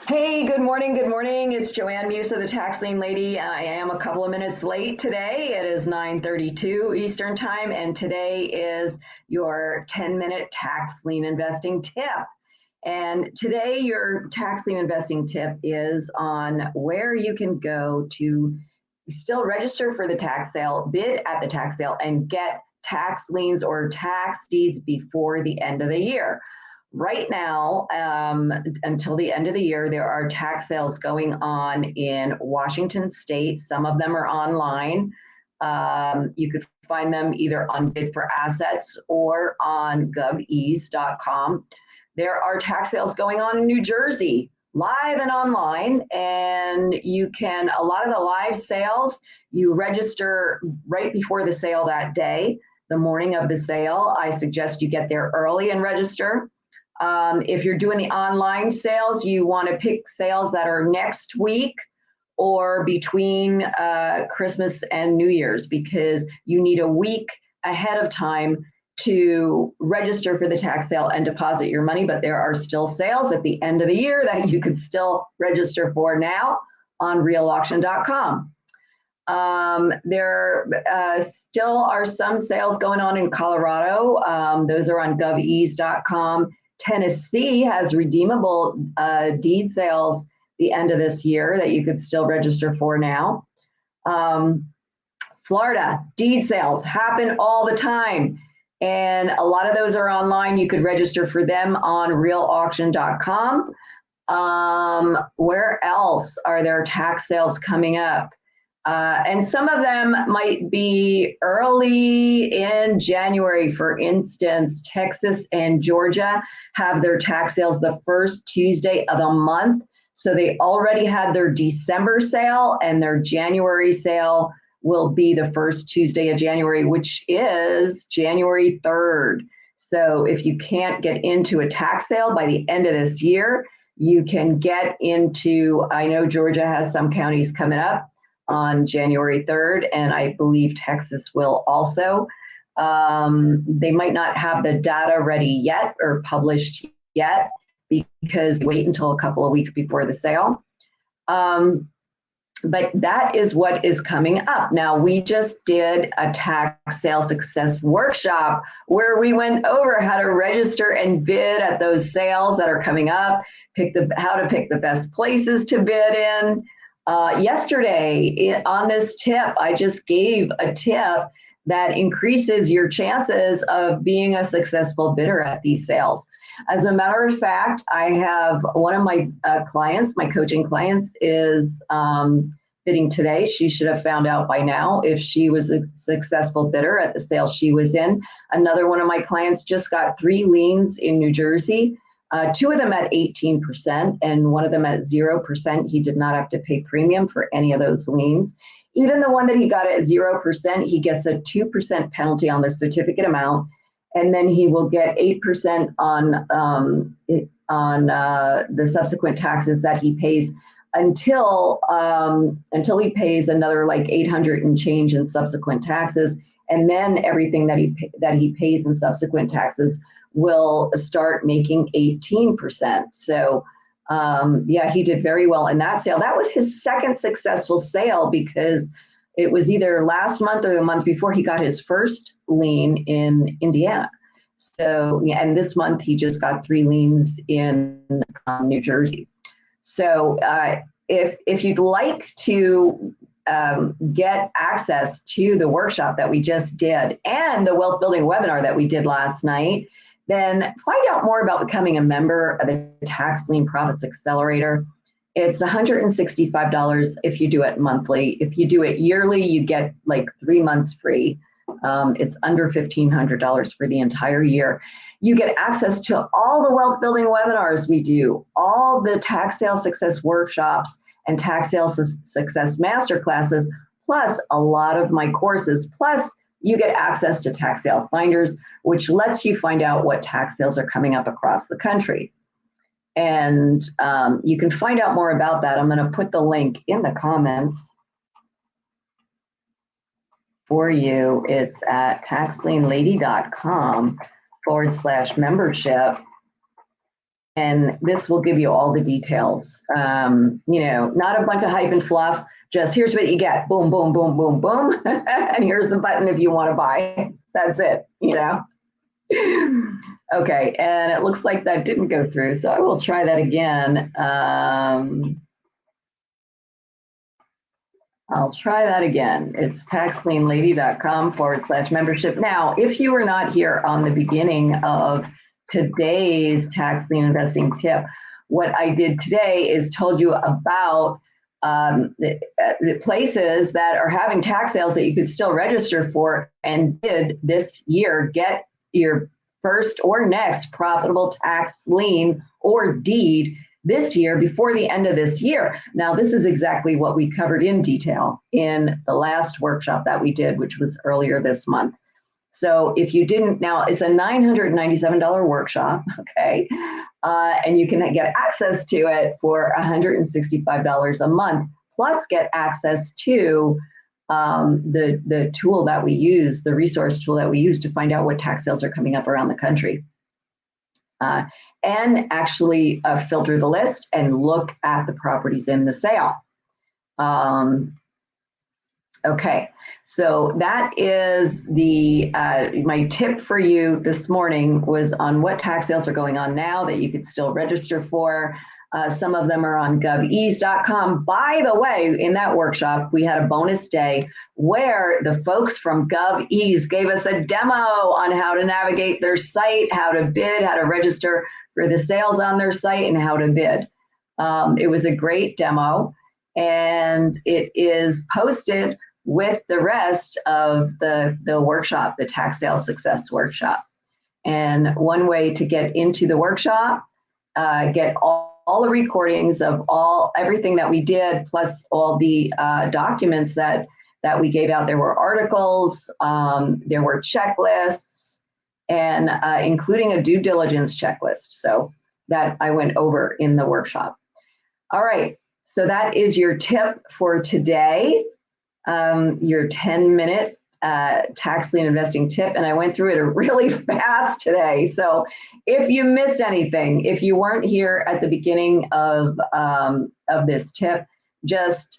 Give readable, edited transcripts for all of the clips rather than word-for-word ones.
Hey, good morning. Good morning. It's Joanne Musa, the Tax Lien Lady. I am a couple of minutes late today. It is 9:32 Eastern Time, and today is your 10-minute tax lien investing tip. And today, your tax lien investing tip is on where you can go to still register for the tax sale, bid at the tax sale, and get tax liens or tax deeds before the end of the year. Right now, until the end of the year, there are tax sales going on in Washington State. Some of them are online. You could find them either on Bid for Assets or on govease.com. There are tax sales going on in New Jersey, live and online, and a lot of the live sales, you register right before the sale that day, the morning of the sale. I suggest you get there early and register. If you're doing the online sales, you want to pick sales that are next week or between Christmas and New Year's, because you need a week ahead of time to register for the tax sale and deposit your money. But there are still sales at the end of the year that you could still register for now on realauction.com. There still are some sales going on in Colorado. Those are on govease.com. Tennessee has redeemable deed sales the end of this year that you could still register for now. Florida, deed sales happen all the time, and a lot of those are online. You could register for them on realauction.com. Where else are there tax sales coming up? And some of them might be early in January. For instance, Texas and Georgia have their tax sales the first Tuesday of the month. So they already had their December sale, and their January sale will be the first Tuesday of January, which is January 3rd. So if you can't get into a tax sale by the end of this year, you can get into, I know Georgia has some counties coming up on January 3rd, and I believe Texas will also. They might not have the data ready yet or published yet because they wait until a couple of weeks before the sale. But that is what is coming up. Now, we just did a tax sale success workshop where we went over how to register and bid at those sales that are coming up, how to pick the best places to bid in. Yesterday on this tip, I just gave a tip that increases your chances of being a successful bidder at these sales. As a matter of fact, I have one of my clients, my coaching clients, is bidding today. She should have found out by now if she was a successful bidder at the sale she was in. Another one of my clients just got 3 liens in New Jersey. 2 of them at 18% and one of them at 0%. He did not have to pay premium for any of those liens. Even the one that he got at 0%, he gets a 2% penalty on the certificate amount, and then he will get 8% on the subsequent taxes that he pays until he pays another like 800 and change in subsequent taxes, and then everything that he pays in subsequent taxes will start making 18%. So yeah, he did very well in that sale. That was his second successful sale, because it was either last month or the month before he got his first lien in Indiana. So yeah, and this month he just got 3 liens in New Jersey. So if you'd like to get access to the workshop that we just did and the wealth building webinar that we did last night, then find out more about becoming a member of the Tax Lien Profits Accelerator. It's $165 if you do it monthly. If you do it yearly, you get like 3 months free. It's under $1,500 for the entire year. You get access to all the wealth building webinars we do, all the tax sale success workshops and tax sale success masterclasses, plus a lot of my courses, plus you get access to tax sales finders, which lets you find out what tax sales are coming up across the country. And you can find out more about that. I'm going to put the link in the comments for you. It's at taxlienlady.com/membership. And this will give you all the details. Not a bunch of hype and fluff, just here's what you get. Boom, boom, boom, boom, boom. And here's the button if you want to buy. That's it, Okay, and it looks like that didn't go through, so I will try that again. I'll try that again. It's taxlienlady.com/membership. Now, if you were not here on the beginning of today's tax lien investing tip, what I did today is told you about the places that are having tax sales that you could still register for and did this year get your first or next profitable tax lien or deed this year before the end of this year. Now, this is exactly what we covered in detail in the last workshop that we did, which was earlier this month. So if you didn't, now it's a $997 workshop, okay? And you can get access to it for $165 a month, plus get access to the tool that we use, the resource tool that we use to find out what tax sales are coming up around the country. And actually filter the list and look at the properties in the sale. Okay, so that is my tip for you this morning was on what tax sales are going on now that you could still register for. Some of them are on govease.com. By the way, in that workshop, we had a bonus day where the folks from GovEase gave us a demo on how to navigate their site, how to bid, how to register for the sales on their site, and how to bid. It was a great demo, and it is posted with the rest of the workshop, the Tax Sales Success Workshop. And one way to get into the workshop, get all the recordings of everything that we did, plus all the documents that we gave out. There were articles, there were checklists, and including a due diligence checklist. So that I went over in the workshop. All right, so that is your tip for today, your 10-minute tax lien investing tip, and I went through it really fast today. So if you missed anything, if you weren't here at the beginning of this tip, just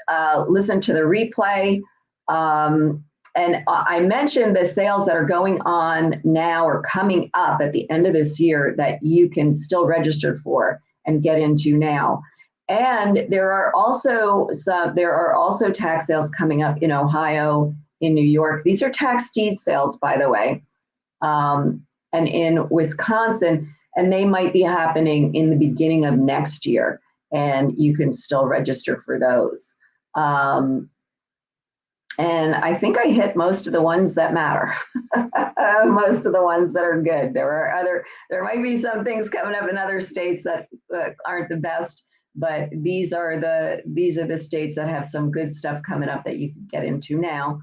listen to the replay. And I mentioned the sales that are going on now or coming up at the end of this year that you can still register for and get into now. And there are also tax sales coming up in Ohio, in New York. These are tax deed sales, by the way, and in Wisconsin, and they might be happening in the beginning of next year, and you can still register for those. And I think I hit most of the ones that matter, most of the ones that are good. There might be some things coming up in other states that aren't the best, but these are the states that have some good stuff coming up that you can get into now.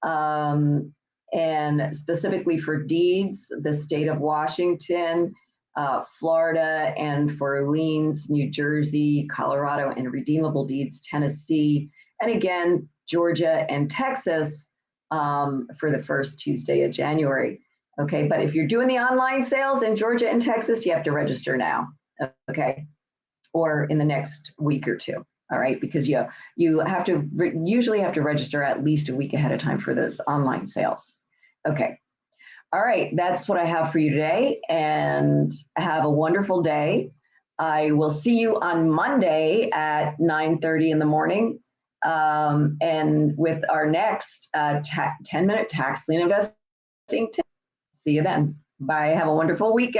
And specifically for deeds, the state of Washington, Florida, and for liens, New Jersey, Colorado, and redeemable deeds, Tennessee, and again, Georgia and Texas for the first Tuesday of January. Okay, but if you're doing the online sales in Georgia and Texas, you have to register now, okay, or in the next week or two. All right, because you usually have to register at least a week ahead of time for those online sales. Okay, all right, that's what I have for you today, and have a wonderful day. I will see you on Monday at 9:30 in the morning, and with our next 10-minute tax lien investing tip. See you then. Bye. Have a wonderful weekend.